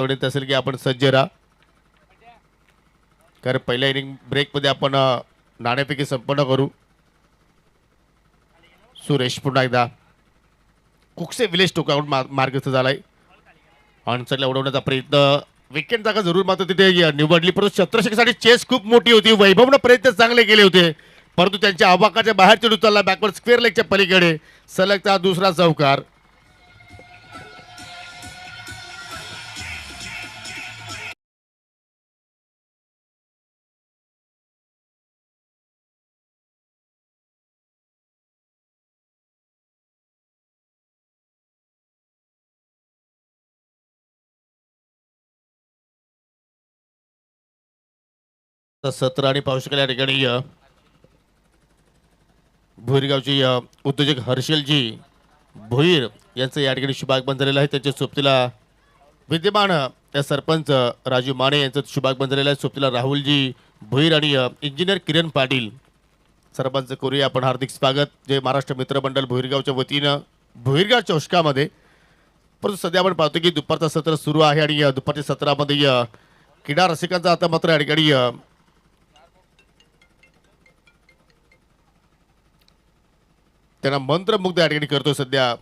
म्हणत असेल की आपण सज्ज राहा, कारण पहिल्या इनिंग ब्रेकमध्ये आपण नाणेफेकी संपन्न करू. सुरेश पुन्हा एकदा कुकसे विलेज टोकावून मार्गस्थ झालाय. ऑनसाईडला उडवण्याचा प्रयत्न, विकेट जागा जरूर मात्र तिथे निवडली, परंतु शत्रक्षकासाठी चेस खूप मोठी होती. वैभवनं प्रयत्न चांगले केले होते, परंतु त्यांच्या आवाकाच्या बाहेर चेंडू चालला बॅकवर्ड स्क्वेअर लेगच्या पलीकडे. सलगचा दुसरा चौकार. सत्र आणि पाहू शकाल या ठिकाणी भोईरगावची उद्योजक हर्षलजी भोईर यांचं या ठिकाणी शुभागमन झालेलं आहे. त्यांच्या सोबतीला विद्यमान सरपंच राजू माने यांचं शुभागमन झालेलं आहे. सोबतीला राहुलजी भोईर आणि इंजिनियर किरण पाटील सरपंच करूया आपण हार्दिक स्वागत. जे महाराष्ट्र मित्रमंडळ भोईरगावच्या वतीनं भोईरगाव चौष्कामध्ये. परंतु सध्या आपण पाहतो की दुपारचं सत्र सुरू आहे आणि दुपारच्या सत्रामध्ये क्रीडा रसिकांचा आता मात्र या ठिकाणी त्यांना मंत्रमुग्ध या ठिकाणी करतो सध्या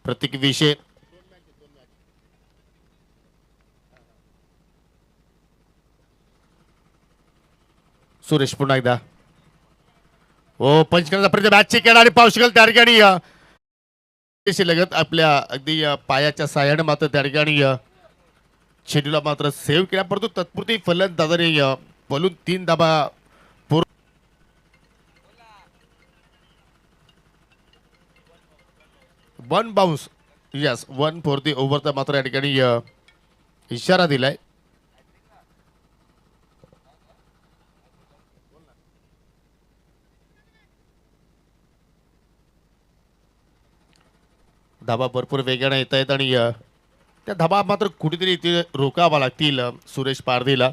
प्रत्येक विषय. सुरेश पुन्हा एकदा हो पंच करण्याचा प्रयत्न, मॅचची खेळ आणि पाहू शकाल त्या ठिकाणी लगत आपल्या अगदी पायाच्या साह्याने मात्र त्या ठिकाणी चेंडूला मात्र सेव्ह केला, परंतु तत्पुरती फलंदाजाने बोलून 3 धाबा one bounce, yes 1 for the ओव्हरचा मात्र या ठिकाणी इशारा दिलाय. धाबा भरपूर वेगाने येत आहेत आणि त्या धाबा मात्र कुठेतरी इथे रोकावा लागतील सुरेश पारधीला.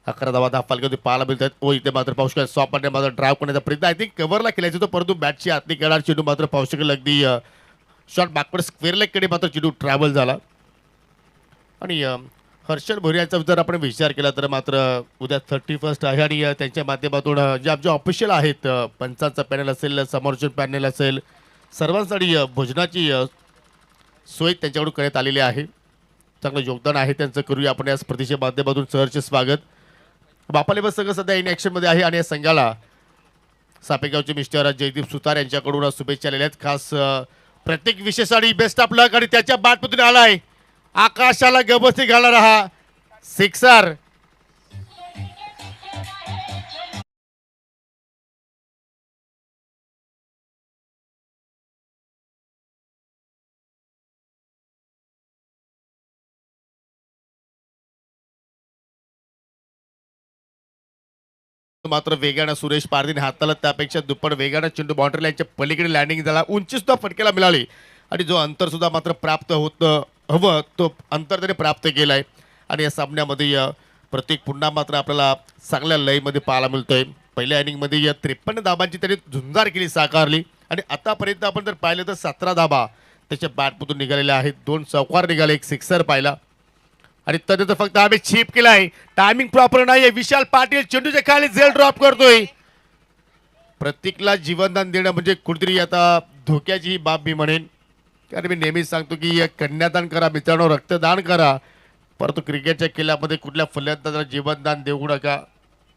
11 धाबा दाफाल पाहायला मिळत आहेत. ओ इथे मात्र पाहू शकाल सॉपाने मात्र ड्राईव्ह करण्याचा प्रयत्न आय थिंक कव्हरला केलायचा होता, परंतु बॅटची आतली केला चेंडू मात्र पाहू शकेल अगदी शॉट बॅकवर्ड स्क्वेअर लेगकडे मात्र चेंडू ट्रॅव्हल झाला. आणि हर्षल भोईर यांचा जर आपण विचार केला तर मात्र उद्या 31 आहे आणि त्यांच्या माध्यमातून जे आमचे ऑफिशियल आहेत पंचांचा पॅनल असेल, समालोचन पॅनल असेल, सर्वांसाठी भोजनाची सोय त्यांच्याकडून करण्यात आलेली आहे. चांगलं योगदान आहे त्यांचं. करूया आपण या स्पर्धेच्या माध्यमातून सहर्ष स्वागत. बापाले बस संघ सध्या इन ॲक्शनमध्ये आहे आणि या संघाला सापेगावचे मिस्टर जयदीप सुतार यांच्याकडून शुभेच्छा आलेल्या आहेत. खास प्रत्येक विशेषासाठी बेस्ट ऑफ लक. आणि त्याच्या बॅटमधून आलाय आकाशाला गबस्ती घालणार हा सिक्सर. मात्र वेगानं सुरेश पारधीने हाताला त्यापेक्षा दुप्पट वेगानं चेंडू बाउंड्री लाईनच्या पलीकडे लँडिंग झाला. उंची सुद्धा फटकेला मिळाली आणि जो अंतर सुद्धा मात्र प्राप्त होतं हवं तो अंतर त्याने प्राप्त केलाय. आणि या सामन्यामध्ये प्रत्येक पुन्हा मात्र आपल्याला चांगल्या लयमध्ये पाहायला मिळतोय. पहिल्या इनिंगमध्ये 53 धाबांची त्यांनी झुंजार केली, साकारली. आणि आतापर्यंत आपण जर पाहिलं तर 17 धाबा त्याच्या बॅटमधून निघालेल्या आहेत. 2 चौकार निघाले, 1 सिक्सर पाहिला. आणि त्यानंतर फक्त आम्ही चीप केलाय, टायमिंग प्रॉपर नाहीये. विशाल पाटील चेंडूच्या खाली झेल ड्रॉप करतोय. प्रत्येकला जीवनदान देणं म्हणजे कुठेतरी आता धोक्याची ही बाब मी म्हणेन, कारण मी नेहमीच सांगतो की कन्यादान करा मित्रांनो, रक्तदान करा, परंतु क्रिकेटच्या खेळामध्ये कुठल्या फलंदाजाला जीवनदान देऊ नका,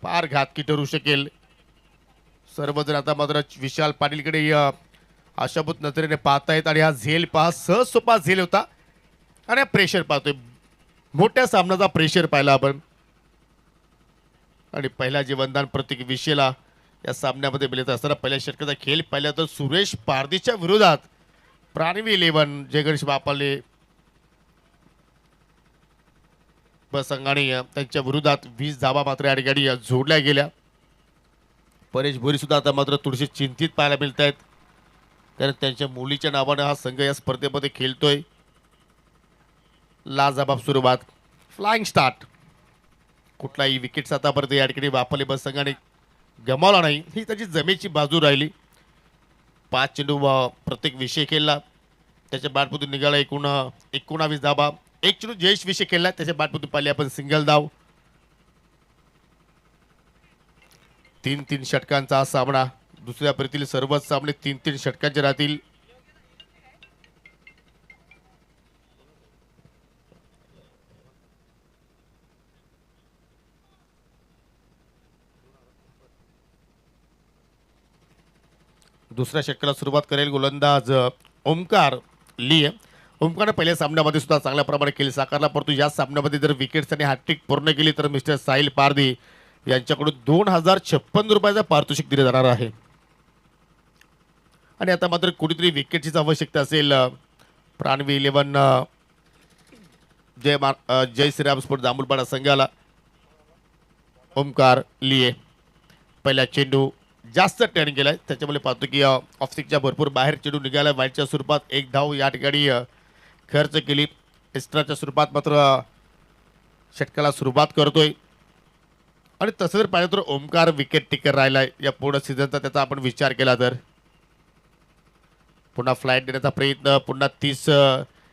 फार घातकी ठरू शकेल. सर्वजण आता मात्र विशाल पाटीलकडे आशाभूत नजरेने पाहतायत. आणि हा झेल पहा, सहज सोपा झेल होता आणि हा प्रेशर पाहतोय, मोठ्या सामन्याचा प्रेशर पाहिला आपण. आणि पहिला जीवनदान प्रत्येक विषयाला या सामन्यामध्ये मिळत असताना पहिल्या षटकाचा खेळ पाहिला तर सुरेश पारधीच्या विरोधात प्राणवी 11 जयगणेश बापाले संघाने त्यांच्या विरोधात 20 धाबा मात्र या ठिकाणी जोडल्या गेल्या. परेश भोरी सुद्धा आता मात्र थोडेसे चिंतित पाहायला मिळत आहेत, कारण त्यांच्या मुलीच्या नावानं हा संघ या स्पर्धेमध्ये खेळतोय. लाजबाब सुरुवात, फ्लाइंग स्टार्ट. कुठलाही विकेट आतापर्यंत या ठिकाणी बापाले बस संघाने गमावला नाही, ही त्याची जमेची बाजू राहिली. 5 चेंडू प्रत्येक विषय खेळला, त्याच्या बॅटमधून निघाला 19 धाबा. एक चेंडू जयेश विषय खेळला, त्याच्या बॅटमधून पाहिले आपण सिंगल धाव. 3-3 षटकांचा हा सामना. दुसऱ्या फेरीतील सर्वच सामने 3-3 षटकांचे राहतील. दुसऱ्या षटकाला सुरुवात करेल गोलंदाज ओमकार ली. ओमकारने पहिल्या सामन्यामध्ये सुद्धा चांगल्या प्रमाणे खेळ साकारला, परंतु या सामन्यामध्ये जर विकेट्स आणि हॅट्रिक पूर्ण केली तर मिस्टर साहिल पारधी यांच्याकडून 2056 रुपयाचा पारितोषिक दिले जाणार आहे. आणि आता मात्र कुठेतरी विकेटचीच आवश्यकता असेल प्राणवी 11 जय श्रीराम स्पोर्ट जांभूळपाडा संघाला. ओमकार लिये पहिला चेंडू जास्त टर्न केलाय, त्याच्यामुळे पाहतो की ऑफस्टिकच्या भरपूर बाहेर चेंडू निघाला. वाईटच्या स्वरूपात एक धाव या ठिकाणी खर्च केली. एक्स्ट्राच्या स्वरूपात मात्र षटकाला सुरुवात करतोय. आणि तसं जर पाहिलं तर ओमकार विकेट टिकर राहिलाय या पूर्ण सीझनचा, त्याचा आपण विचार केला तर. पुन्हा फ्लाईट देण्याचा प्रयत्न, पुन्हा 30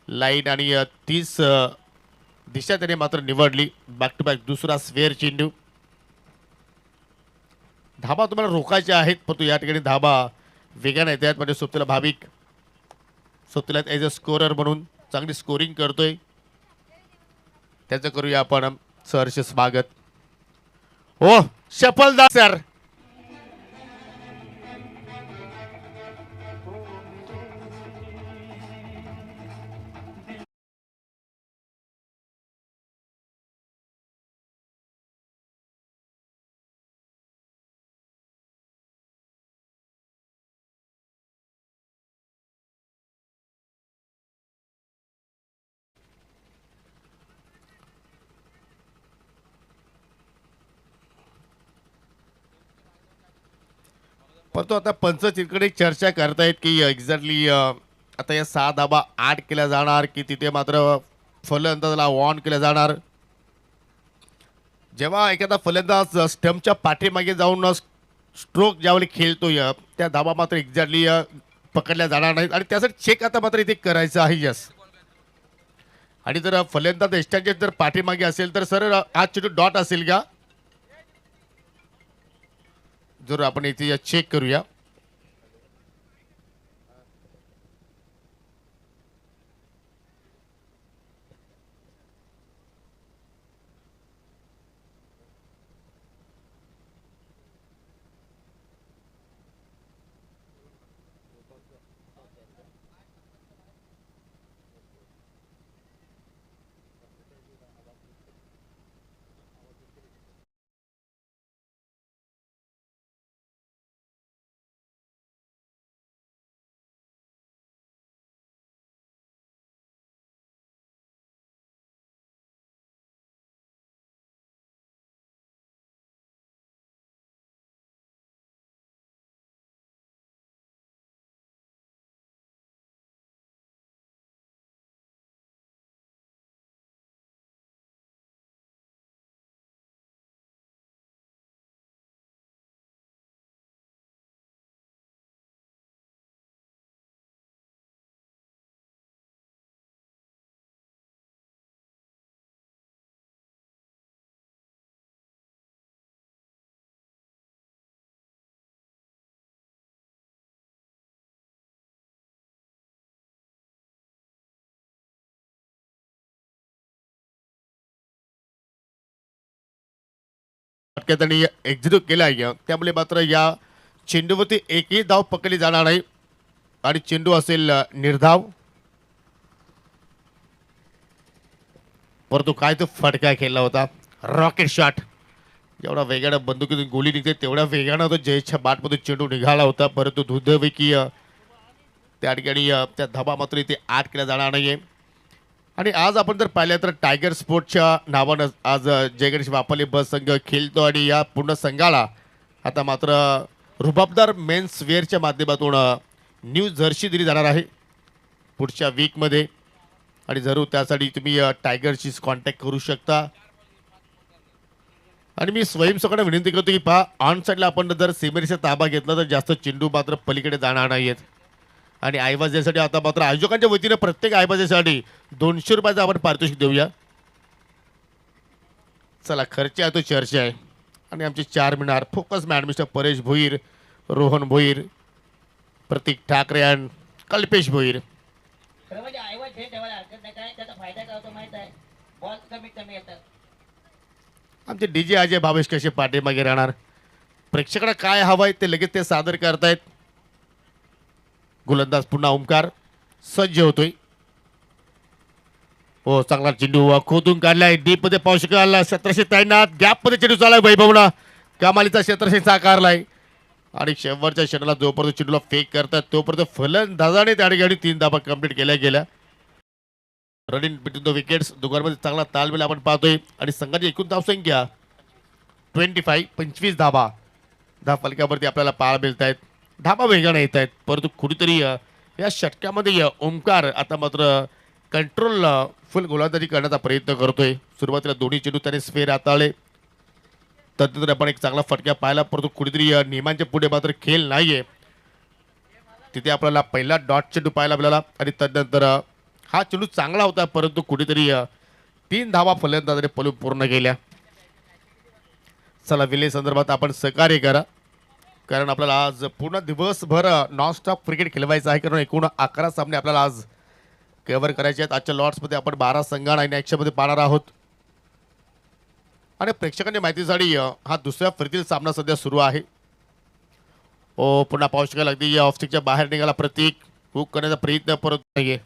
लाईन आणि 30 दिशा त्याने मात्र निवडली. बॅक टू बॅक दुसरा स्वेअर चेंडू. धाबा तुम्हाला रोखायचे आहेत, परंतु या ठिकाणी धाबा वेगाने येतात. म्हणजे स्वतःला भाविक स्वतःला ॲज अ स्कोरर म्हणून चांगली स्कोरिंग करतोय, त्याचं करूया आपण सहर्ष स्वागत. हो शफलदा सर. परंतु आता पंच तिकडे चर्चा करतायत की एक्झॅक्टली आता या 6 धाबा 8 केल्या जाणार की तिथे मात्र फलंदाजाला ऑन केल्या जाणार. जेव्हा एखादा फलंदाज स्टंपच्या पाठीमागे जाऊन स्ट्रोक ज्यावेळी खेळतोय त्या धाबा मात्र एक्झॅक्टली पकडल्या जाणार नाहीत. आणि त्यासाठी चेक आता मात्र इथे करायचं आहे. यस. आणि जर फलंदाज एस्टॅचे जर पाठीमागे असेल तर सर हा चेंडू डॉट असेल का, जर आपण इथे चेक करूया. त्यांनी एक्झिक्यूट केला आहे, त्यामुळे मात्र या चेंडूवरती एकही धाव पकडली जाणार नाही आणि चेंडू असेल निर्धाव. परंतु काय तो फटका खेळला होता, रॉकेट शॉट. जेवढा वेगानं बंदुकीतून गोळी निघते तेवढ्या वेगानं तो जयेशच्या बॅटमधून चेंडू निघाला होता, परंतु दुर्दैवी त्या ठिकाणी त्या धाबा मात्र इथे 8 केला जाणार नाहीये. आणि आज आपण जर पाहिलं तर टायगर स्पोर्ट्सच्या नावानं आज जय गणेश बापाले बस संघ खेळतो आणि या पूर्ण संघाला आता मात्र रुबाबदार मेन्स वेअरच्या माध्यमातून न्यू जर्सी दिली जाणार आहे पुढच्या वीकमध्ये. आणि जरूर त्यासाठी तुम्ही टायगरशी कॉन्टॅक्ट करू शकता. आणि मी स्वयंसेवकांना विनंती करतो की पहा, ऑन साईडला आपण जर सीमेरीचा ताबा घेतला तर जास्त चेंडू मात्र पलीकडे जाणार नाहीत. आणि आईबाजासाठी आता मात्र आयोजकांच्या वतीने प्रत्येक आईबाजासाठी 200 रुपयाचं आपण पारितोषिक देऊया. चला खर्च आहे तो चर्चा आहे. आणि आमचे 4 मिनार focus man mister Paresh Bhoir, Rohan Bhoir, Prateek Thackeray आणि कल्पेश भोईर. खरं म्हणजे ऐवज हे ठेवायला हरकत नाही. काय त्याचा फायदा काय होतो माहित आहे? बॉल कमीत कमी येतात. आमचे डीजे अजय भावेश कसे पाठीमागे राहणार. प्रेक्षकांना काय हवंय ते लगेच ते सादर करतायत. गोलंदाज पुन्हा ओमकार सज्ज होतोय. हो चांगला चेंडू खोदून काढलाय. डीप मध्ये पाहू शकाल 1700 तैनात. गॅप मध्ये चेंडू चाललाय. वैभवना कमालीचा 1700 साकारलाय. आणि शेवटच्या क्षणाला जोपर्यंत चेंडूला फेक करतात तोपर्यंत फलंदाजाने त्या ठिकाणी 3 धाबा कंप्लीट केल्या गेल्या. रनिंग बिटवीन द विकेट्स दोघांमध्ये चांगला तालमेल आपण पाहतोय. आणि संघाची एकूण धावसंख्या 25 धाबा फलकावरती आपल्याला पाहायला मिळत आहेत. धाबा वेगाने येत आहेत. परंतु कुठेतरी या षटकामध्ये ओमकार आता मात्र कंट्रोल फुल गोलंदाजी करण्याचा प्रयत्न करतोय. सुरुवातीला दोन्ही चेंडू त्याने स्फेअर हाताळले. तदनंतर आपण एक चांगला फटका पाहिला. परंतु कुठेतरी नियमांच्या पुढे मात्र खेळ नाहीये. तिथे आपल्याला पहिला डॉट चेंडू पाहायला मिळाला. आणि तदनंतर हा चेंडू चांगला होता परंतु कुठेतरी 3 धावा फलंदाजाने पलून पूर्ण केल्या. चला विले संदर्भात आपण सहकार्य करा. कारण आपल्याला आज पूर्ण दिवसभर नॉनस्टॉप क्रिकेट खेळवायचं आहे. कारण एकूण 11 सामने आपल्याला आज कव्हर करायचे आहेत. आजच्या लॉट्समध्ये आपण 12 संघांना आणि ॲक्शनमध्ये पाहणार आहोत. आणि प्रेक्षकांच्या माहितीसाठी हा दुसऱ्या फेरीतील सामना सध्या सुरू आहे. ओ पुन्हा पाहू शकाल अगदी ऑफस्टिकच्या बाहेर निघाला प्रतीक. हुक करण्याचा प्रयत्न परत नाहीये.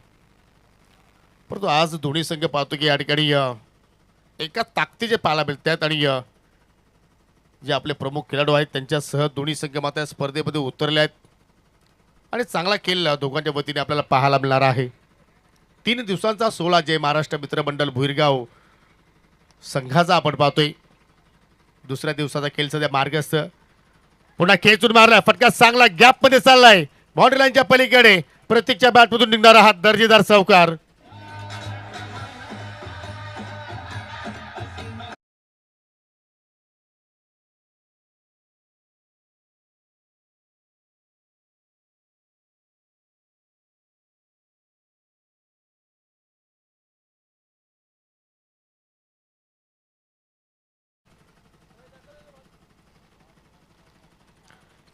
परंतु आज दोन्ही संघ पाहतो की या ठिकाणी एका ताकदीचे पाहायला मिळत आहेत. आणि जे आपले प्रमुख खेळाडू आहेत त्यांच्यासह दोन्ही संघ मात्र या स्पर्धेमध्ये उतरले आहेत. आणि चांगला खेळ दोघांच्या वतीने आपल्याला पाहायला मिळणार आहे. 3 दिवसांचा 16 जय महाराष्ट्र मित्रमंडळ भुईरगाव संघाचा आपण पाहतोय. दुसऱ्या दिवसाचा खेळ सध्या मार्गस्थ. पुन्हा खेचून मारलाय. फटका चांगला गॅप मध्ये चाललाय. बाउंड्री लाईनच्या पलीकडे प्रत्येकच्या बॅटमधून निघणारा हा दर्जेदार चौकार.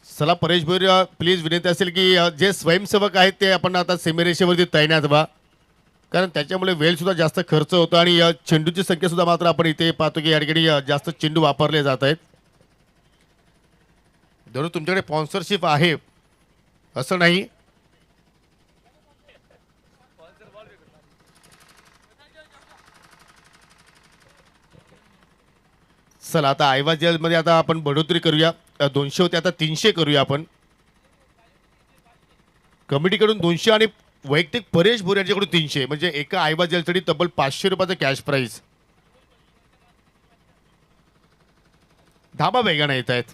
चला परेश भोईर प्लीज विनंती असेल की जे स्वयंसेवक आहेत ते आपण आता सीमेरेषेवरती तैनात व्हा. कारण त्याच्यामुळे वेळ सुद्धा जास्त खर्च होतो. आणि चेंडूची संख्या सुद्धा मात्र आपण इथे पाहतो की या ठिकाणी जास्त चेंडू वापरले जात आहेत. जरूर तुमच्याकडे स्पॉन्सरशिप आहे असं नाही. चला आता आयवा जेलमध्ये आता आपण बढोतरी करूया. 200 होते आता 300 करूया आपण. कमिटीकडून 200 आणि वैयक्तिक परेश भोईर यांच्याकडून 300 म्हणजे एका आयवा जेलसाठी तब्बल 500 रुपयाचं कॅश प्राईज. धाबा वेगाने येत आहेत.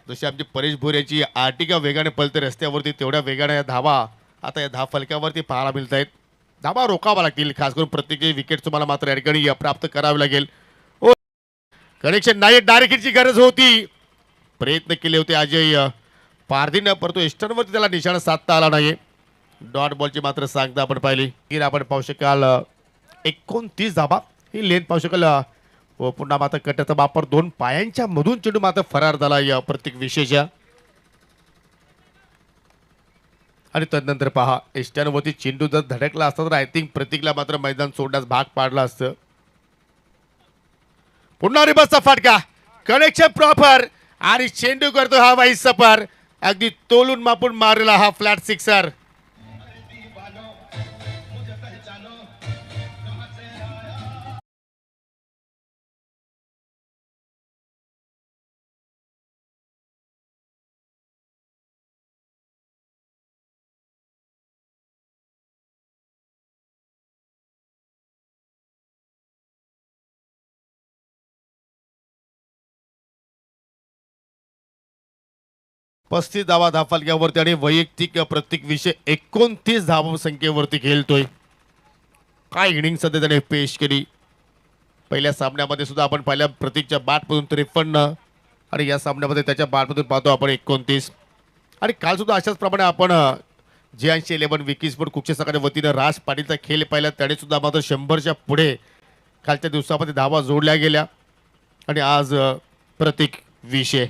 जशी आमची परेश भोईर यांची आर्टिका वेगाने पळते रस्त्यावरती तेवढ्या वेगाने या धावा आता या धाव फलकावरती पाहायला मिळत आहेत. धाबा रोखावा लागतील. खास करून प्रत्येक विकेट तुम्हाला मात्र या ठिकाणी प्राप्त करावे लागेल. कनेक्शन नाही. डायरेक्टची गरज होती. प्रयत्न केले होते अजय पारधीनं परंतु एस्टनवरती त्याला निशाणा साधता आला नाही. डॉट बॉलची मात्र सांगता आपण पाहिली की आपण पाहू शकाल 29 धाबा ही लेंथ पाहू शकाल. पुन्हा मात्र कट्ट्याचा वापर 2 पायांच्या मधून चेंडू मात्र फरार झाला या प्रत्येक विशेषा. आणि तदनंतर पहा एस्टनवरती चेंडू जर धडकला असता तर आय थिंक प्रतीकला मात्र मैदान सोडण्यास भाग पाडला असतं. पुन्हा रिबसचा फटका. Connection proper. आणि चेंडू करतो हा वाईस सफर. अगदी तोलून मापून मारलेला हा फ्लॅट सिक्सर. पस्तीस धावा धाफलक्यावरती आणि वैयक्तिक प्रत्येक विषय 29 धावा संख्येवरती खेळतोय. काय इनिंग सध्या त्याने पेश केली. पहिल्या सामन्यामध्ये सुद्धा आपण पहिल्या प्रतीकच्या बॅटमधून 53 आणि या सामन्यामध्ये त्याच्या बॅटमधून पाहतो आपण 29. आणि काल सुद्धा अशाच प्रमाणे आपण G11 विकी स्पोर्ट कुक्षे सकाळच्या वतीनं राज पाटीलचा खेळ पाहिला त्याने सुद्धा मात्र 100च्या पुढे कालच्या दिवसामध्ये धावा जोडल्या गेल्या आणि आज प्रतीक विषय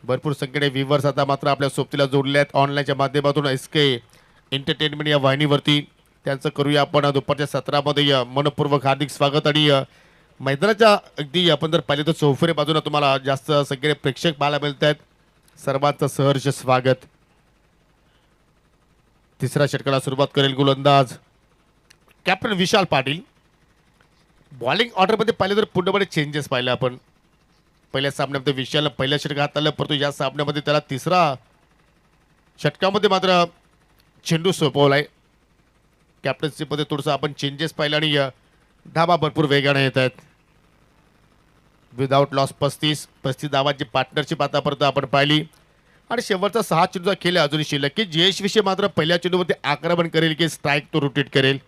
भरपूर संख्येने व्ह्यूवर्स आता मात्र आपल्या सोबतीला जोडले आहेत ऑनलाईनच्या माध्यमातून SK एंटरटेनमेंट या वाहिनीवरती त्यांचं करूया आपण दुपारच्या सत्रामध्ये मनपूर्वक हार्दिक स्वागत आणि मैदानाच्या अगदी आपण जर पाहिले तर चौफेरे बाजूला तुम्हाला जास्त संख्येने प्रेक्षक पाहायला मिळत आहेत सर्वांचं सहर्ष स्वागत. तिसऱ्या षटकाला सुरुवात करेल गोलंदाज कॅप्टन विशाल पाटील. बॉलिंग ऑर्डरमध्ये पाहिले तर पूर्णपणे चेंजेस पाहिले आपण. पहिल्या सामन्यामध्ये विशालला पहिल्या षटकात हाताळलं परंतु या सामन्यामध्ये त्याला तिसरा षटकामध्ये मात्र चेंडू सोपवलाय. कॅप्टन्सीमध्ये थोडंसं आपण चेंजेस पाहिले आणि धाबा भरपूर वेगाने येत आहेत. विदाऊट लॉस 35 धावांची पार्टनरशिप आतापर्यंत आपण पाहिली आणि शेवटचा 6 चेंडूचा खेळ अजूनही शिल्लक की जयेश विषय मात्र पहिल्या चेंडूमध्ये आक्रमण करेल की स्ट्राईक तो रोटेट करेल.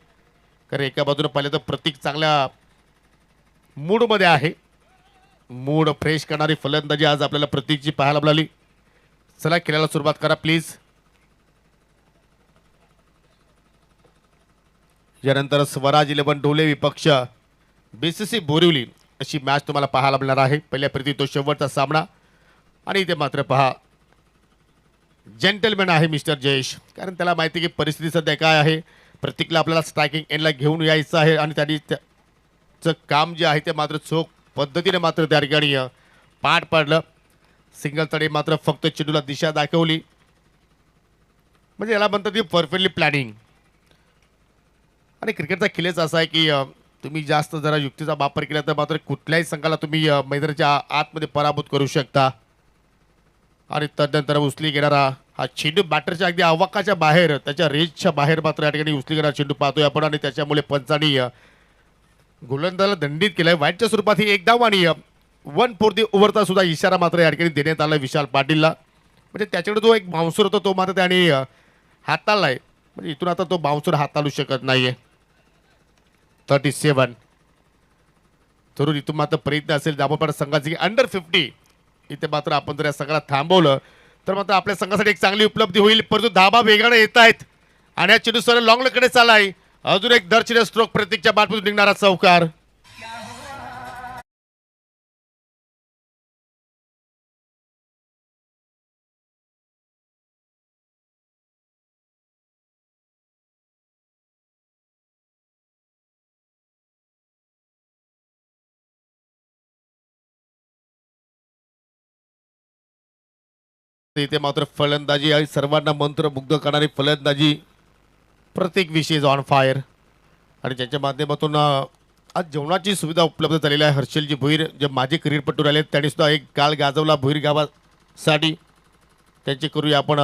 कारण एका बाजूने पाहिलं तर प्रतीक चांगल्या मूडमध्ये आहे. मूड फ्रेश करणारी फलंदाजी आज आपल्याला प्रतीकची पाहायला मिळाली. चला खेळायला सुरुवात करा प्लीज. यानंतर स्वराज 11 डोले विपक्ष BCC बोरिवली अशी मॅच तुम्हाला पाहायला मिळणार आहे. पहिल्या प्रती तो शेवटचा सामना आणि इथे मात्र पहा जेंटलमॅन आहे मिस्टर जयेश कारण त्याला माहिती की परिस्थिती सध्या काय आहे. प्रतीकला आपल्याला स्ट्रायकिंग एंडला घेऊन यायचं आहे आणि त्यांनी त्याचं काम जे आहे ते मात्र चोख पद्धतीने मात्र त्या ठिकाणी पार पाडलं. सिंगल तडे मात्र फक्त चेंडूला दिशा दाखवली म्हणजे याला म्हणतात की परफेक्टली प्लॅनिंग. आणि क्रिकेटचा खेळच असा आहे की तुम्ही जास्त जरा युक्तीचा वापर केला तर मात्र कुठल्याही संघाला तुम्ही मैदानाच्या आतमध्ये पराभूत करू शकता. आणि तदनंतर उचली घेणारा हा चेंडू बॅटरच्या अगदी आवाकाच्या बाहेर त्याच्या रेंजच्या बाहेर मात्र या ठिकाणी उचली घेणारा चेंडू पाहतोय आपण आणि त्याच्यामुळे पंचांनी गोलंदाजाला दंडित केलाय. वाईटच्या स्वरूपात ही एक धाव आणि 1/4 ओव्हरचा सुद्धा इशारा मात्र या ठिकाणी देण्यात आला विशाल पाटीलला. म्हणजे त्याच्याकडे जो एक बाउन्सर होता तो मात्र त्याने हाताळलाय म्हणजे इथून आता तो बाउन्सर हाताळू शकत नाहीये. 37 तरुण इथून मात्र प्रयत्न असेल दाबोपाड संघाचे की अंडर 50 इथे मात्र आपण जर या संघाला थांबवलं तर मात्र आपल्या संघासाठी एक चांगली उपलब्धी होईल. परंतु धाबा वेगाने येत आहेत आणि या चेंडू सर लॉंगकडे चाललाय. अजून एक दर्शनीय स्ट्रोक प्रतीकच्या बाटमधून निघणारा चौकार. इथे मात्र फलंदाजी आणि सर्वांना मंत्रमुग्ध करणारी फलंदाजी प्रत्येक विषय ऑन फायर आणि ज्यांच्या माध्यमातून आज जेवणाची सुविधा उपलब्ध झालेली आहे. हर्षलजी भोईर जे माझे क्रिकेटपटू राहिले त्यांनी सुद्धा एक काल गाजवला भोईर गावासाठी त्यांचे करूया आपण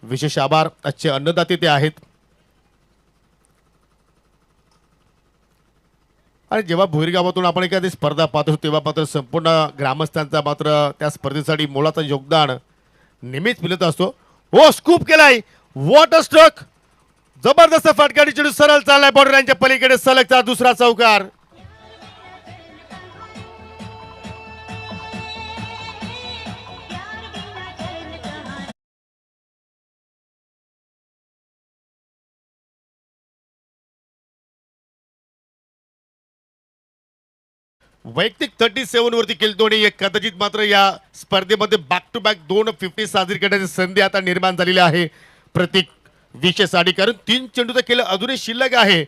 विशेष आभार. आजचे अन्नदाते ते आहेत आणि जेव्हा भोईर गावातून आपण एखादी स्पर्धा पाहतो तेव्हा मात्र संपूर्ण ग्रामस्थांचा मात्र त्या स्पर्धेसाठी मोलाचं योगदान नेहमीच मिळत असतो. हो स्कूप केलाय वॉटर स्ट्रोक जबरदस्त फटकाडी चेंडू सरळ चाललाय बॉर्डर लाईनच्या पलीकडे सलगचा दुसरा चौकार. वैयक्तिक 37 वरती खेळतो आणि कदाचित मात्र या स्पर्धेमध्ये बॅक टू बॅक 250 साजरी करण्याची संधी आता निर्माण झालेली आहे प्रतीक विषयसाठी. कारण 3 चेंडूचा खेळ अजूनही शिल्लक आहे.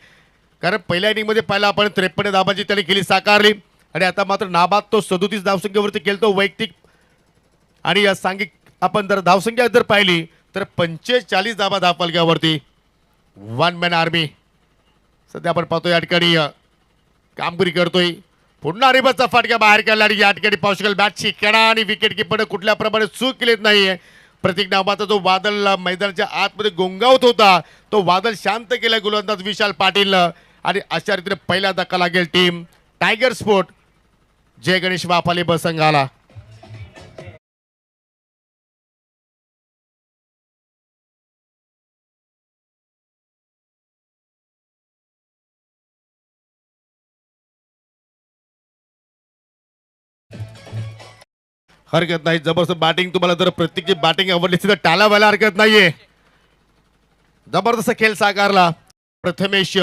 कारण पहिल्या इनिंगमध्ये पाहिला आपण 53 धाबांची त्याने केली साकारली आणि आता मात्र नाबाद तो 37 धावसंख्येवरती खेळतो वैयक्तिक आणि या सांघिक आपण जर धावसंख्या जर पाहिली तर 45 धाबा धावफलकावरती. 1 मॅन आर्मी सध्या आपण पाहतो या ठिकाणी कामगिरी करतोय. पुन्हा रिबसचा फटका बाहेर काढला आणि या ठिकाणी पाहू शकाल बॅटची कडा आणि विकेट किपर कुठल्या प्रमाणे चूक केलीच नाहीये. प्रतीक नावाचा जो वादळ मैदानाच्या आतमध्ये गोंगावत होता तो वादळ शांत केला गोलंदाज विशाल पाटील आणि अशा रीतीने पहिला धक्का लागेल टीम टायगर स्पोर्ट जय गणेश वाफाले ब संघाला. हरकत नाही जबरदस्त बॅटिंग तुम्हाला जर प्रत्येकची बॅटिंग आवडली तर टाळा व्हायला हरकत नाहीये. जबरदस्त खेळ साकारला. प्रथमेश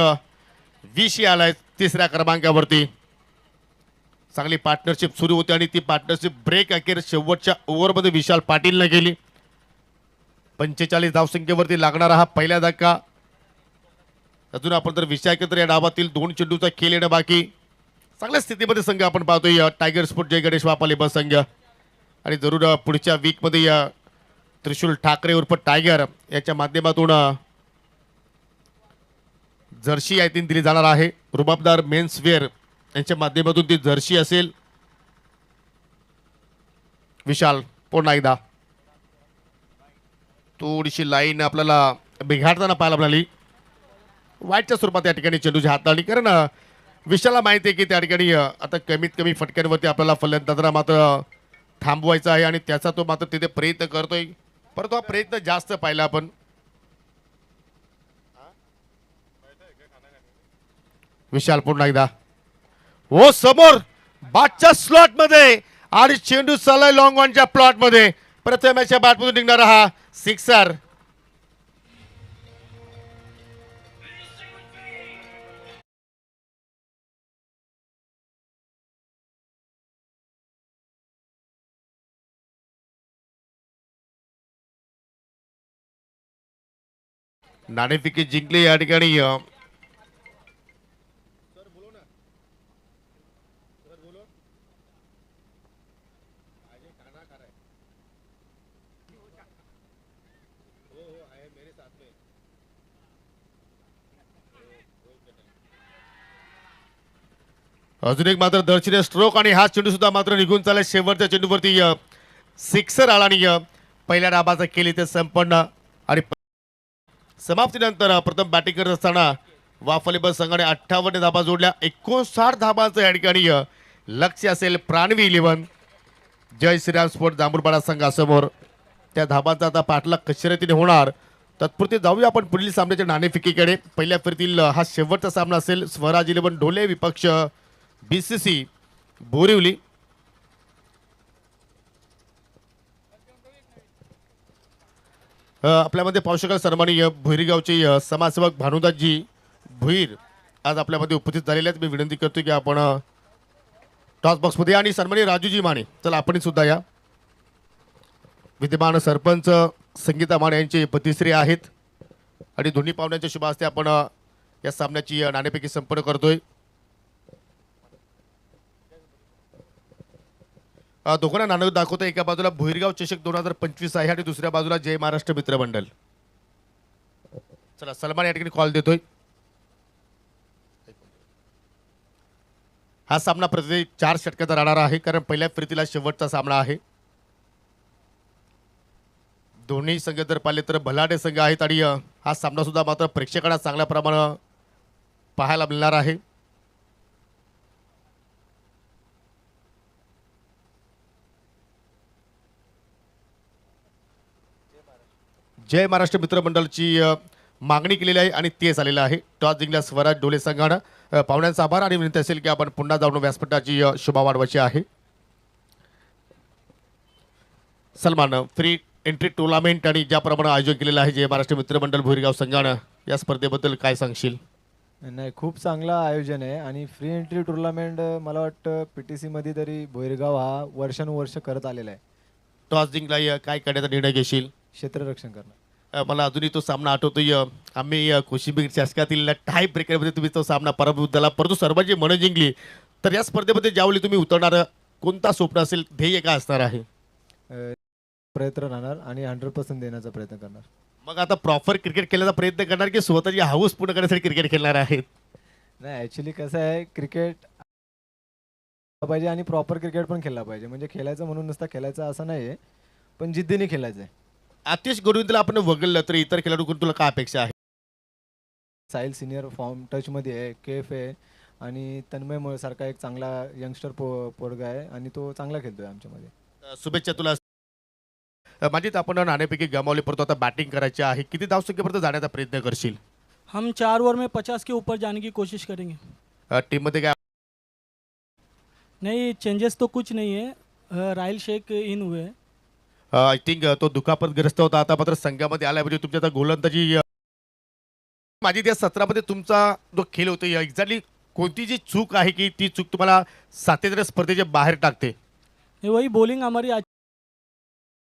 विशी आलाय तिसऱ्या क्रमांकावरती. चांगली पार्टनरशिप सुरू होती आणि ती पार्टनरशिप ब्रेक अखेर शेवटच्या ओव्हरमध्ये विशाल पाटीलने गेली. 45 धावसंख्येवरती लागणारा हा पहिला धक्का. अजून आपण जर विचार केला तर या डावातील 2 चेंडूचा खेळ येणं बाकी. चांगल्या स्थितीमध्ये संघ आपण पाहतोय टायगर स्पोर्ट जय गणेश वापाले बस संघ. आणि जरूर पुढच्या वीकमध्ये त्रिशूल ठाकरे उर्फ टायगर याच्या माध्यमातून जर्सी आय थिंक दिली जाणार आहे. रुबाबदार मेन्स वेअर यांच्या माध्यमातून ती जर्सी असेल. विशाल पुन्हा एकदा थोडीशी लाईन आपल्याला बिघाडताना पाहायला मिळाली. वाईटच्या स्वरूपात या ठिकाणी चेंडूची हाताळणी. कारण विशालला माहिती आहे की त्या ठिकाणी आता कमीत कमी फटक्यांवरती आपल्याला फलंदाजांना मात्र थांबवायचा आहे आणि त्याचा तो मात्र तिथे प्रयत्न करतोय. परंतु हा प्रयत्न जास्त पाहिला आपण. विशाल पुन्हा एकदा हो समोर बादच्या स्लॉट मध्ये आणि चेंडू चाललाय लॉंग ऑनच्या प्लॉट मध्ये. प्रथमेच्या बॅटमधून निघणारा हा सिक्सर. नाणेफेकी जिंकले या ठिकाणी. अजून एक मात्र दर्शनीय स्ट्रोक आणि हा चेंडू सुद्धा मात्र निघून चालला. शेवटच्या चेंडूवरती सिक्सर आला आणि पहिल्या डाबाचा केली ते संपन्न. आणि समाप्तीनंतर प्रथम बॅटिंग करत असताना वाफलेबल संघाने 58 धाबा जोडल्या. 59 धाबांचं या ठिकाणी लक्ष्य असेल प्राणवी 11 जय श्रीराम स्पोर्ट जांभूळपाडा संघासमोर. त्या धाबांचा आता पाठलाग कशा रीतीने होणार तत्पुरते जाऊया आपण पुढील सामन्याच्या नाणेफेकीकडे. पहिल्या फेरीतील हा शेवटचा सामना असेल. स्वराज 11 ढोले विपक्ष BCC बोरिवली. आपल्यामध्ये पाहू शकाल सन्माननीय भुईरगावचे समाजसेवक भानुदासजी भुईर आज आपल्यामध्ये उपस्थित झालेले आहेत. मी विनंती करतो की आपण टॉस बॉक्समध्ये आणि सन्माननीय राजूजी माने चला आपण सुद्धा या. विद्यमान सरपंच संगीता माने यांचे पतिश्री आहेत आणि दोन्ही पाहुण्यांच्या शुभ हस्ते आपण या सामन्याची नाणेफेकी संपन्न करतोय. दोघांना नाणं दाखवतो. एका बाजूला भुईरगाव चषक 2025 आहे आणि दुसऱ्या बाजूला जय महाराष्ट्र मित्रमंडळ. चला सलमान या ठिकाणी कॉल देतोय. हा सामना प्रति 4 षटकाचा राहणार आहे कारण पहिल्या फेरीतीला शेवटचा सामना आहे. दोन्ही संघ जर पाहिले तर भलाडे संघ आहेत आणि हा सामना सुद्धा मात्र प्रेक्षकांना चांगल्या प्रमाणात पाहायला मिळणार आहे. जय महाराष्ट्र मित्रमंडळची मागणी केलेली आहे आणि तेच आलेलं आहे. टॉस जिंकल्या स्वराज डोले संघानं पाहुण्यांचा आभार आणि विनंती असेल की आपण पुन्हा जाऊन व्यासपीठाची शोभा वाढवायची आहे. सलमान फ्री एंट्री टुर्नामेंट आणि ज्याप्रमाणे आयोजन केलेलं आहे जय महाराष्ट्र मित्रमंडळ भुईरगाव संघानं या स्पर्धेबद्दल काय सांगशील? नाही खूप चांगलं आयोजन आहे आणि फ्री एंट्री टुर्नामेंट मला वाटतं PTC मध्ये तरी भोईरगाव हा वर्षानुवर्ष करत आलेला आहे. टॉस जिंकला काय करण्याचा निर्णय घेशील? क्षेत्ररक्षण करणं. मला अजूनही तो सामना आठवतोय. आम्ही कोशिंबीर शासकातील टाय ब्रेकरमध्ये तुम्ही तो सामना पराभूत झाला परंतु सर्वांची मनं जिंकली. तर या स्पर्धेमध्ये ज्यावेळी तुम्ही उतरणार कोणता स्वप्न असेल ध्येय काय असणार आहे? प्रयत्न राहणार आणि 100% देण्याचा प्रयत्न करणार. मग आता प्रॉपर क्रिकेट खेळण्याचा प्रयत्न करणार की स्वतःची हाऊस पूर्ण करण्यासाठी क्रिकेट खेळणार आहेत? नाही ॲक्च्युली कसं आहे क्रिकेट पाहिजे आणि प्रॉपर क्रिकेट पण खेळला पाहिजे. म्हणजे खेळायचं म्हणून नुसता खेळायचं असं नाही आहे पण जिद्दीने खेळायचं आहे. आतिश गोविंदला आपण वगळलं तर इतर खेळाडूकडून तुला काय अपेक्षा आहे? साहिल सिनियर फॉर्म टचमध्ये आहे. KF आहे आणि तन्मय सारखा एक चांगला यंगस्टर पोरगा आहे आणि तो चांगला खेळतोय आमच्यामध्ये. शुभेच्छा तुला. म्हणजे आपण नाणेपैकी गमावले परंतु आता बॅटिंग करायची आहे. किती धावसंख्येपर्यंत जाण्याचा प्रयत्न करशील? हम 4 ओवर में 50 के ऊपर जाने की कोशिश करेंगे. टीम मध्ये काय नहीं चेंजेस तो कुछ नहीं है. राहिल शेख इन हुए हैं. आय थिंक तो दुखापतग्रस्त होता आता मात्र संघामध्ये आला म्हणजे तुमच्या आता गोलंदाजी माझी त्या सत्रामध्ये तुमचा जो खेळ होतो एक्झॅक्टली कोणती जी चूक आहे की ती चूक तुम्हाला सातत्याने स्पर्धेच्या बाहेर टाकते? ये वही बॉलिंग हमारी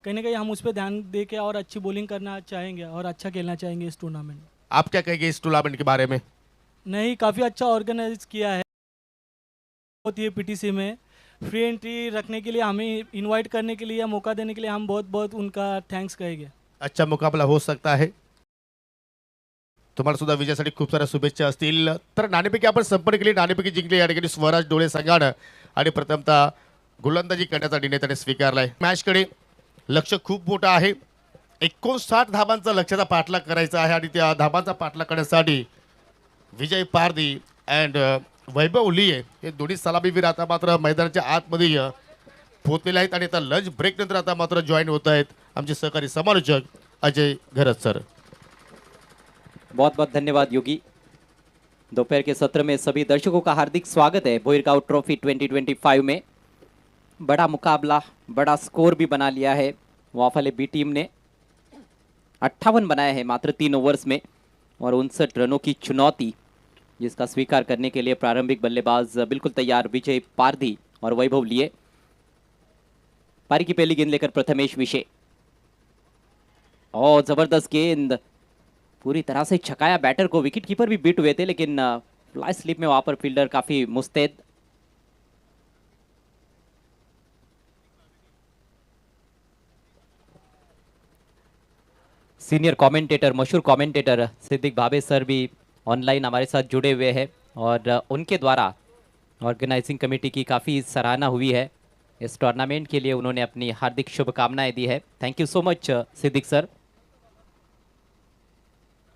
कहीं ना कहीं हम उस पर ध्यान दे के और अच्छी बॉलिंग करना चाहेंगे और अच्छा खेलना चाहेंगे इस टूर्नामेंट में। आप क्या कहेंगे इस टूर्नामेंट के बारे में? नहीं, काफ़ी अच्छा ऑर्गेनाइज किया है होती है पीटीसी में। फ्री एंट्री रखने के लिए, हमें इनवाइट करने के लिए या मौका देने के लिए हम बहुत बहुत उनका थैंक्स कहेंगे। अच्छा मुकाबला हो सकता है. तुम्हाला सुद्धा विजयासाठी खूप साऱ्या शुभेच्छा असतील. तर नाणेपैकी आपण संपन्न केली, नाणेपैकी जिंकले या ठिकाणी स्वराज डोळे संघानं आणि प्रथमतः गोलंदाजी करण्याचा निर्णय त्याने स्वीकारलाय. मॅचकडे लक्ष खूप मोठं आहे. 59 धाबांचा लक्ष्याचा पाठलाग करायचा आहे आणि त्या धाबांचा पाठलाग करण्यासाठी विजय पारधी अँड वैभव लिये हे दोन्ही सलामीवीर आता मात्र मैदानाच्या आतमध्ये पोहोचलेले आहेत आणि आता लंच ब्रेक नंतर आता मात्र जॉईन होत आहेत आमचे सहकारी समालोचक अजय घरत सर. बहुत बहुत धन्यवाद योगी. दोपहर के सत्र में सभी दर्शकों का हार्दिक स्वागत है भोईरगांव ट्रॉफी 2025 में. बड़ा मुकाबला, बड़ा स्कोर भी बना लिया है वाफले बी टीम ने. 58 बनाए हैं मात्र 3 ओवर्स में और 59 रनों की चुनौती जिसका स्वीकार करने के लिए प्रारंभिक बल्लेबाज बिल्कुल तैयार विजय पारधी और वैभव लिए. पारी की पहली गेंद लेकर प्रथमेश विशे और जबरदस्त गेंद पूरी तरह से छकाया बैटर को. विकेट कीपर भी बीट हुए थे लेकिन फ्लाई स्लिप में वहां पर फील्डर काफी मुस्तैद. सीनियर कमेंटेटर, मशहूर कमेंटेटर सिद्दीक भाबे सर भी ऑनलाइन हमारे साथ जुड़े हुए हैं और उनके द्वारा ऑर्गेनाइजिंग कमेटी की काफ़ी सराहना हुई है. इस टूर्नामेंट के लिए उन्होंने अपनी हार्दिक शुभकामनाएं दी है. Thank you so much Siddique sir.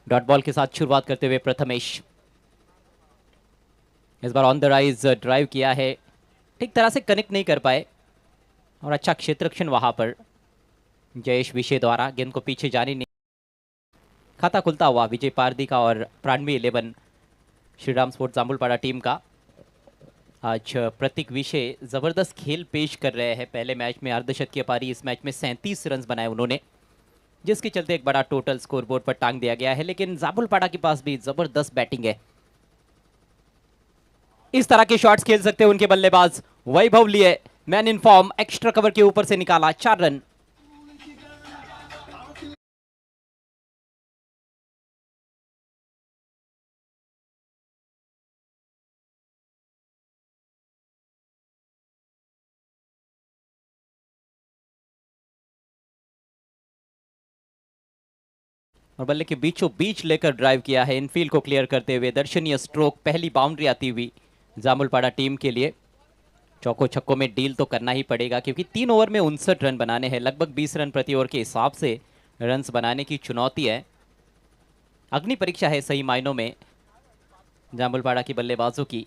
Dot ball के साथ शुरुआत करते हुए प्रथमेश इस बार ऑन द राइज ड्राइव किया है, ठीक तरह से कनेक्ट नहीं कर पाए और अच्छा क्षेत्ररक्षण वहां पर जयेश विशे द्वारा. गेंद को पीछे जाने नहीं. खाता खुलता हुआ विजय पारधी का और प्राणवी 11 श्रीराम स्पोर्ट्स जामुलपाड़ा टीम का. आज प्रतीक विशे जबरदस्त खेल पेश कर रहे हैं. पहले मैच में अर्धशतकीय पारी, इस मैच में 37 रन बनाए उन्होंने, जिसके चलते एक बड़ा टोटल स्कोरबोर्ड पर टांग दिया गया है. लेकिन जामुलपाड़ा के पास भी जबरदस्त बैटिंग है. इस तरह के शॉट्स खेल सकते हैं उनके बल्लेबाज. वैभव लिए man in form, extra cover के ऊपर से निकाला 4 रन. और बल्ले के बीचों बीच लेकर ड्राइव किया है इनफील्ड को क्लियर करते हुए. दर्शनीय स्ट्रोक, पहली बाउंड्री आती हुई जामुलपाड़ा टीम के लिए. चौको छक्कों में डील तो करना ही पड़ेगा क्योंकि 3 ओवर में 59 रन बनाने हैं. लगभग 20 रन प्रति ओवर के हिसाब से रन्स बनाने की चुनौती है. अग्नि परीक्षा है सही मायनों में जामुलपाड़ा की बल्लेबाजों की.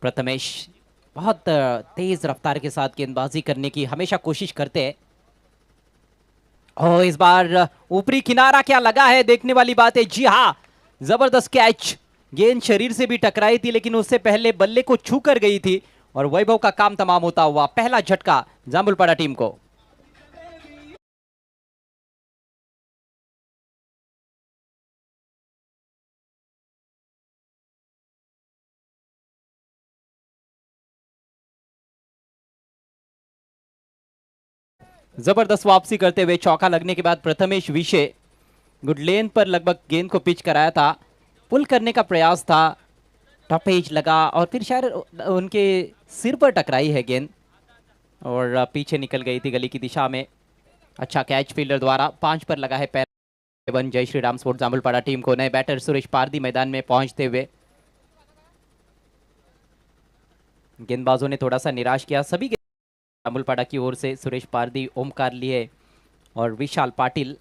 प्रथमेश बहुत तेज रफ्तार के साथ गेंदबाजी करने की हमेशा कोशिश करते हैं. और इस बार ऊपरी किनारा क्या लगा है, देखने वाली बात है. जी हाँ, जबरदस्त कैच. गेंद शरीर से भी टकराई थी लेकिन उससे पहले बल्ले को छू कर गई थी और वैभव का काम तमाम होता हुआ पहला झटका जामुलपाड़ा टीम को. जबरदस्त वापसी करते हुए चौका लगने के बाद प्रथमेश विशे गुड लेन पर लगभग गेंद को पिच कराया था. पुल करने का प्रयास था, टॉप एज लगा और फिर शायद उनके सिर पर टकराई है गेंद और पीछे निकल गई थी गली की दिशा में. अच्छा कैच फील्डर द्वारा. 5 पर लगा है पैर 11 जय श्री राम स्पोर्ट्स जामुलपाड़ा टीम को. नए बैटर सुरेश पारधी मैदान में पहुंचते हुए गेंदबाजों ने थोड़ा सा निराश किया. सभी जामुलपाड़ा की ओर से सुरेश पारधी, ओमकार लिए और विशाल पाटिल.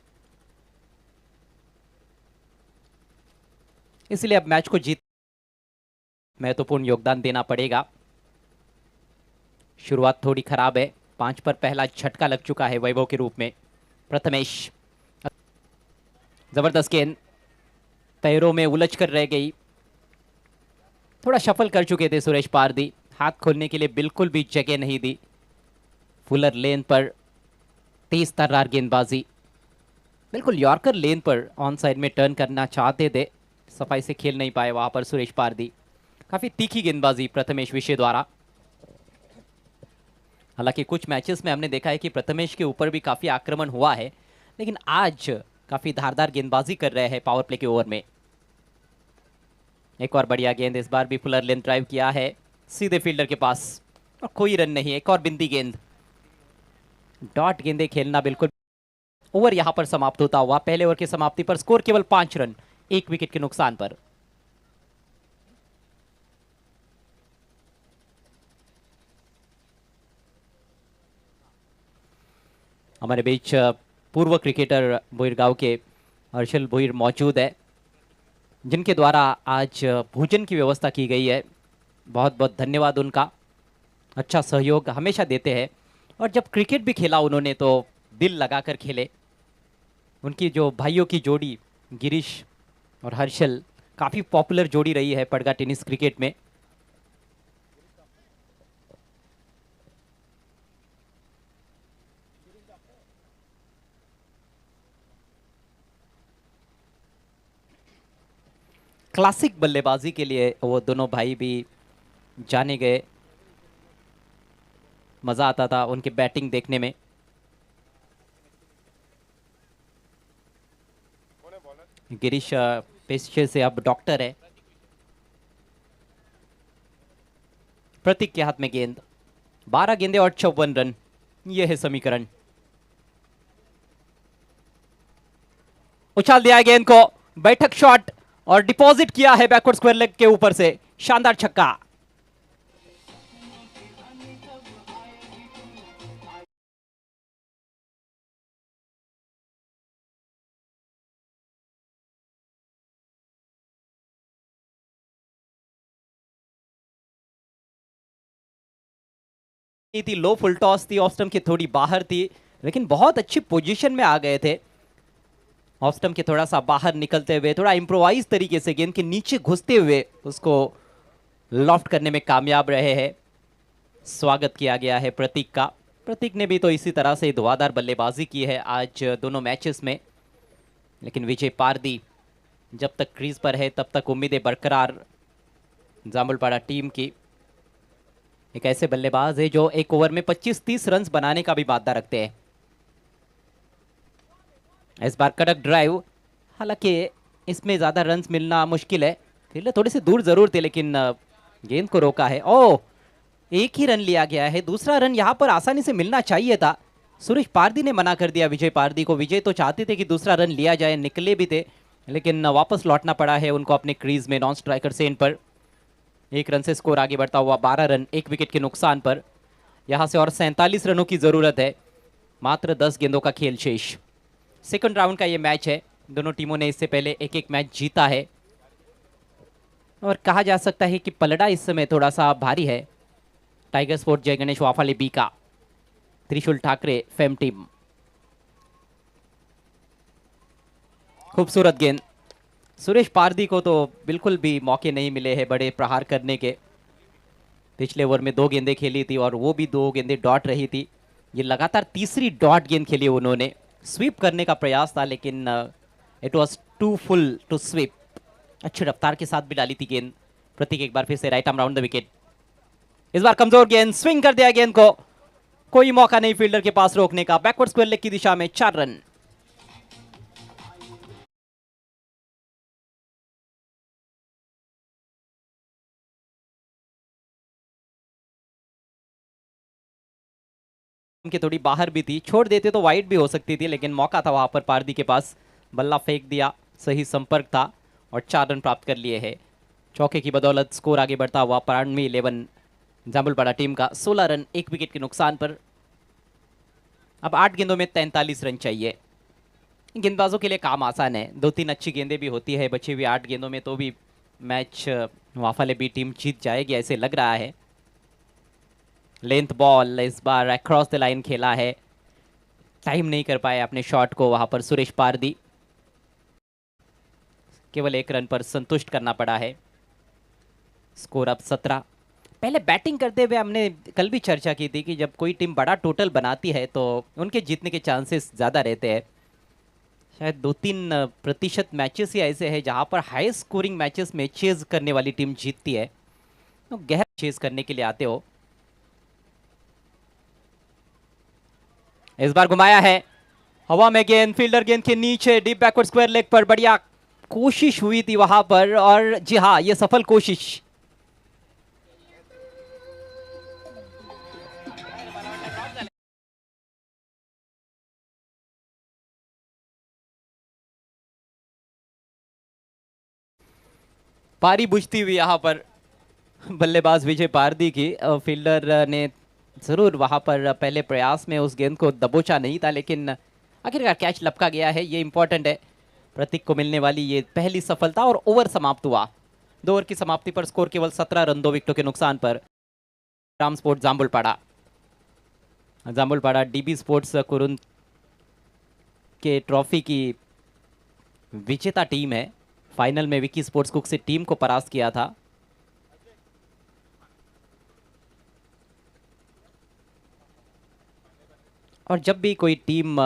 इसलिए अब मैच को जीत महत्वपूर्ण योगदान देना पड़ेगा. शुरुआत थोड़ी खराब है. 5 पर पहला झटका लग चुका है वैभव के रूप में. प्रथमेश जबरदस्त गेंद पैरों में उलझ कर रह गई. थोड़ा शफल कर चुके थे सुरेश पारधी. हाथ खोलने के लिए बिल्कुल भी जगह नहीं दी. फुलर लेन पर तेज तर्रार गेंदबाजी. बिल्कुल yorker lane per on side में टर्न करना चाहते थे, सफाई से खेल नहीं पाए वहां पर सुरेश पारदी। काफी तीखी गेंदबाजी प्रथमेश विषय द्वारा। हालांकि कुछ मैचेस में हमने देखा है कि प्रथमेश के ऊपर भी काफी आक्रमण हुआ है, लेकिन आज काफी धारदार गेंदबाजी कर रहे हैं पावर प्ले के ओवर में। एक और बढ़िया गेंद, इस बार भी फुलर लेंथ ड्राइव किया है सीधे फील्डर के पास और कोई रन नहीं। एक और बिंदी गेंद, डॉट गेंदे खेलना बिल्कुल। ओवर यहां पर समाप्त होता हुआ, पहले ओवर की समाप्ति पर स्कोर केवल 5 रन 1 विकेट के नुकसान पर। हमारे बीच पूर्व क्रिकेटर भोईरगांव के हर्षल भोईर मौजूद है, जिनके द्वारा आज भोजन की व्यवस्था की गई है। बहुत बहुत धन्यवाद उनका, अच्छा सहयोग हमेशा देते हैं और जब क्रिकेट भी खेला उन्होंने तो दिल लगाकर खेले। उनकी जो भाइयों की जोड़ी गिरीश और हर्षल काफ़ी पॉपुलर जोड़ी रही है पड़गा टेनिस क्रिकेट में। क्लासिक बल्लेबाजी के लिए वो दोनों भाई भी जाने गए, मज़ा आता था उनकी बैटिंग देखने में। गिरीश पेशे से अब डॉक्टर है। प्रतीक के हाथ में गेंद, 12 गेंदे और 54 रन, यह है समीकरण। उछाल दिया गेंद को, बैठक शॉट और डिपॉजिट किया है बैकवर्ड स्क्वायर लेग के ऊपर से, शानदार छक्का। थी लो फुल टॉस थी, ऑफ स्टंप की थोड़ी बाहर थी, लेकिन बहुत अच्छी पोजीशन में आ गए थे। ऑफ स्टंप के थोड़ा सा बाहर निकलते हुए, थोड़ा इम्प्रोवाइज तरीके से गेंद के नीचे घुसते हुए उसको लॉफ्ट करने में कामयाब रहे हैं। स्वागत किया गया है प्रतीक का। प्रतीक ने भी तो इसी तरह से धुआंधार बल्लेबाजी की है आज दोनों मैचेस में, लेकिन विजय पारदी जब तक क्रीज पर है तब तक उम्मीदें बरकरार जामुलपाड़ा टीम की। एक ऐसे बल्लेबाज है जो एक ओवर में 25-30 रन बनाने का भी वादा रखते हैं। इस बार कड़क ड्राइव, हालांकि इसमें ज़्यादा रन्स मिलना मुश्किल है। फील्डर थोड़े से दूर ज़रूर थे, लेकिन गेंद को रोका है। ओह, एक ही रन लिया गया है, दूसरा रन यहाँ पर आसानी से मिलना चाहिए था। सुरेश पारदी ने मना कर दिया विजय पारदी को। विजय तो चाहते थे कि दूसरा रन लिया जाए, निकले भी थे, लेकिन वापस लौटना पड़ा है उनको अपने क्रीज में non striker say in per. 1 run say score आगे बढ़ता हुआ 12 रन 1 विकेट के नुकसान पर। यहाँ से और 47 रनों की ज़रूरत है, मात्र 10 गेंदों का खेल शेष। सेकंड राउंड का ये मैच है, दोनों टीमों ने इससे पहले एक एक मैच जीता है और कहा जा सकता है कि पलड़ा इस समय थोड़ा सा भारी है टाइगर स्पोर्ट जय गणेश वाफाले बी का। त्रिशूल ठाकरे फेम टीम। खूबसूरत गेंद, सुरेश पारदी को तो बिल्कुल भी मौके नहीं मिले हैं बड़े प्रहार करने के। पिछले ओवर में 2 गेंदें खेली थी और वो भी 2 गेंदें डॉट रही थी। ये लगातार तीसरी डॉट गेंद खेली उन्होंने। स्वीप करने का प्रयास था, लेकिन इट वाज टू फुल टू स्वीप। अच्छी रफ्तार के साथ भी डाली थी गेंद। प्रतीक एक बार फिर से right arm round the wicket. इस बार कमजोर गेंद, स्विंग कर दिया गेंद को, कोई मौका नहीं फील्डर के पास रोकने का। बैकवर्ड स्क्वायर लेग की दिशा में 4 रन। के थोड़ी बाहर भी थी, छोड़ देते तो वाइड भी हो सकती थी, लेकिन मौका था वहां पर पारदी के पास। बल्ला फेंक दिया, सही संपर्क था और 4 रन प्राप्त कर लिए हैं। चौके की बदौलत स्कोर आगे बढ़ता हुआ 92 जामुलपाड़ा टीम का 16 रन 1 विकेट के नुकसान पर। अब 8 गेंदों में 43 रन चाहिए। गेंदबाजों के लिए काम आसान है, 2-3 अच्छी गेंदें भी होती है बची हुई 8 गेंदों में, तो भी मैच वाफाले बी टीम जीत जाएगी ऐसे लग रहा है। Length ball is bar across the line खेला है, टाइम नहीं कर पाए अपने शॉट को वहां पर सुरेश पारदी। केवल 1 रन पर संतुष्ट करना पड़ा है। स्कोर अब 17। पहले बैटिंग करते हुए हमने कल भी चर्चा की थी कि जब कोई टीम बड़ा टोटल बनाती है तो उनके जीतने के चांसेस ज़्यादा रहते हैं। शायद 2-3% मैचेस ही ऐसे हैं जहां पर हाई स्कोरिंग मैचेस में चेज करने वाली टीम जीतती है। तो गहरा चेज करने के लिए आते हो। इस बार घुमाया है, हवा में गेंद, फील्डर गेंद के नीचे डीप बैकवर्ड स्क्वायर लेग पर बढ़िया कोशिश हुई थी वहां पर, और जी हाँ, ये सफल कोशिश। पारी बुझती हुई यहाँ पर बल्लेबाज विजय पारदी की। फील्डर ने जरूर वहां पर पहले प्रयास में उस गेंद को दबोचा नहीं था, लेकिन आखिरकार कैच लपका गया है, ये इंपॉर्टेंट है। प्रतीक को मिलने वाली ये पहली सफलता, और ओवर समाप्त हुआ। 2 ओवर की समाप्ति पर स्कोर केवल 17 रन 2 विकेटों के नुकसान पर। राम स्पोर्ट्स जाम्बुलपाड़ा डीबी स्पोर्ट्स कुरुन के ट्रॉफी की विजेता टीम है। फाइनल में विकी स्पोर्ट्स कुक से टीम को परास्त किया था। और जब भी कोई टीम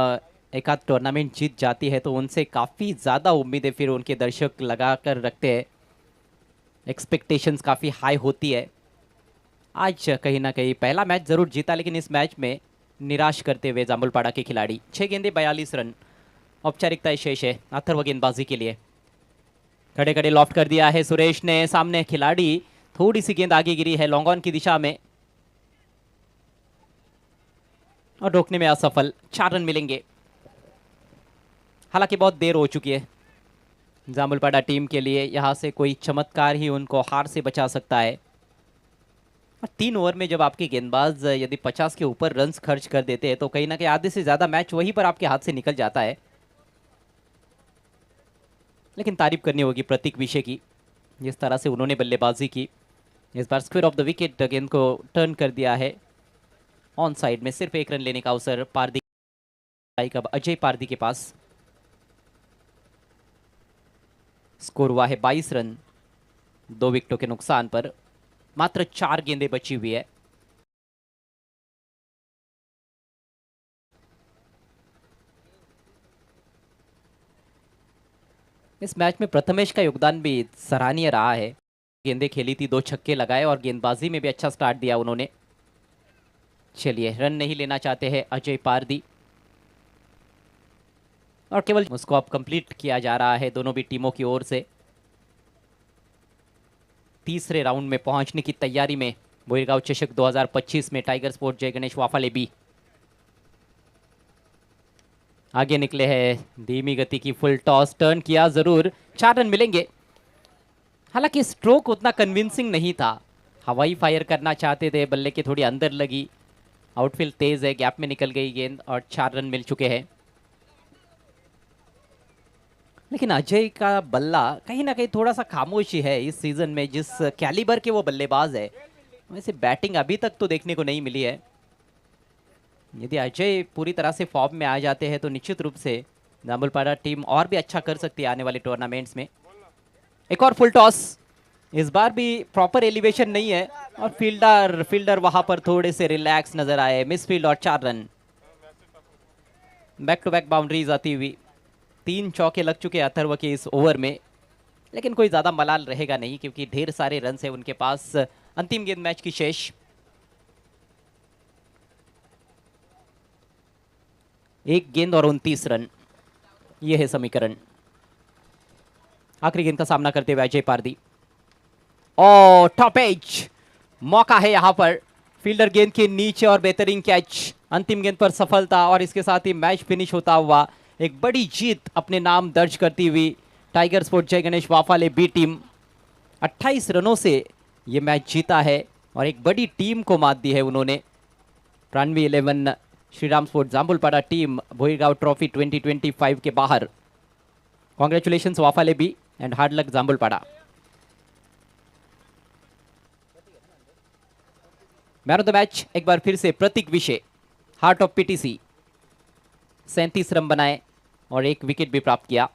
एक आध टूर्नामेंट जीत जाती है तो उनसे काफ़ी ज़्यादा उम्मीदें फिर उनके दर्शक लगा कर रखते हैं। एक्सपेक्टेशंस काफ़ी हाई होती है। आज कहीं ना कहीं पहला मैच ज़रूर जीता, लेकिन इस मैच में निराश करते हुए जाम्बुलपाड़ा के खिलाड़ी। 6 गेंदे 42 रन, औपचारिकताएं शेष है अथर्व गेंदबाजी के लिए। खड़े खड़े लॉफ्ट कर दिया है सुरेश ने, सामने खिलाड़ी, थोड़ी सी गेंद आगे गिरी है लॉन्ग ऑन की दिशा में, और रोकने में असफल। 4 रन मिलेंगे। हालांकि बहुत देर हो चुकी है जाम्बुलपाड़ा टीम के लिए, यहाँ से कोई चमत्कार ही उनको हार से बचा सकता है। 3 ओवर में जब आपके गेंदबाज यदि 50 के ऊपर रन्स खर्च कर देते हैं तो कहीं ना कहीं आधे से ज़्यादा मैच वहीं पर आपके हाथ से निकल जाता है। लेकिन तारीफ करनी होगी प्रतीक विषय की, जिस तरह से उन्होंने बल्लेबाजी की। इस bar square of the wicket गेंद को टर्न कर दिया है। ऑन साइड में सिर्फ 1 रन लेने का अवसर पारदी, अब अजय पारदी के पास। स्कोर हुआ है 22 रन 2 विकेटों के नुकसान पर। मात्र 4 गेंदें बची हुई है। इस मैच में प्रथमेश का योगदान भी सराहनीय रहा है। गेंदें खेली थी, 2 छक्के लगाए, और गेंदबाजी में भी अच्छा स्टार्ट दिया उन्होंने। चलिए, रन नहीं लेना चाहते हैं अजय पारदी, और केवल उसको अब कंप्लीट किया जा रहा है दोनों भी टीमों की ओर से। तीसरे राउंड में पहुंचने की तैयारी में बोईगांव चषक 2025 में टाइगर स्पोर्ट जय गणेश वाफाले बी आगे निकले हैं। धीमी गति की फुल टॉस, टर्न किया जरूर। 4 रन मिलेंगे। हालांकि स्ट्रोक उतना कन्विंसिंग नहीं था, हवाई फायर करना चाहते थे, बल्ले के थोड़ी अंदर लगी, आउटफील्ड तेज है, गैप में निकल गई गेंद, और 4 रन मिल चुके हैं। लेकिन अजय का बल्ला कहीं ना कहीं थोड़ा सा खामोशी है इस सीजन में। जिस कैलिबर के वो बल्लेबाज है, वैसे बैटिंग अभी तक तो देखने को नहीं मिली है। यदि अजय पूरी तरह से फॉर्म में आ जाते हैं तो निश्चित रूप से जाम्बुलपाड़ा टीम और भी अच्छा कर सकती है आने वाले टूर्नामेंट्स में। एक और फुल टॉस, इस बार भी प्रॉपर एलिवेशन नहीं है, और फील्डर वहां पर थोड़े से रिलैक्स नजर आए। मिस फील्ड और 4 run. Back to back boundaries आती हुई 3 चौके लग चुके अथर्व के इस ओवर में, लेकिन कोई ज़्यादा मलाल रहेगा नहीं क्योंकि ढेर सारे रन है उनके पास। अंतिम गेंद मैच की शेष। एक गेंद और 29 रन, यह है समीकरण। आखिरी गेंद का सामना करते हुए अजय पारदी, और टॉप एज मौका है यहां पर। फील्डर गेंद के नीचे और बेहतरीन कैच। अंतिम गेंद पर सफलता, और इसके साथ ही मैच फिनिश होता हुआ एक बड़ी जीत अपने नाम दर्ज करती हुई टाइगर स्पोर्ट जय गणेश वाफाले बी टीम 28 रनों से ये मैच जीता है, और एक बड़ी टीम को मात दी है उन्होंने। Pranavi 11 Shriram sport Jambulpada team Bhoigaon trophy 2025 के बाहर। Congratulations Waphale B and hard luck Jambulpada. Man of the match एक बार फिर से प्रतीक विषय, हार्ट ऑफ पीटीसी। 37 रन बनाए और 1 विकेट भी प्राप्त किया।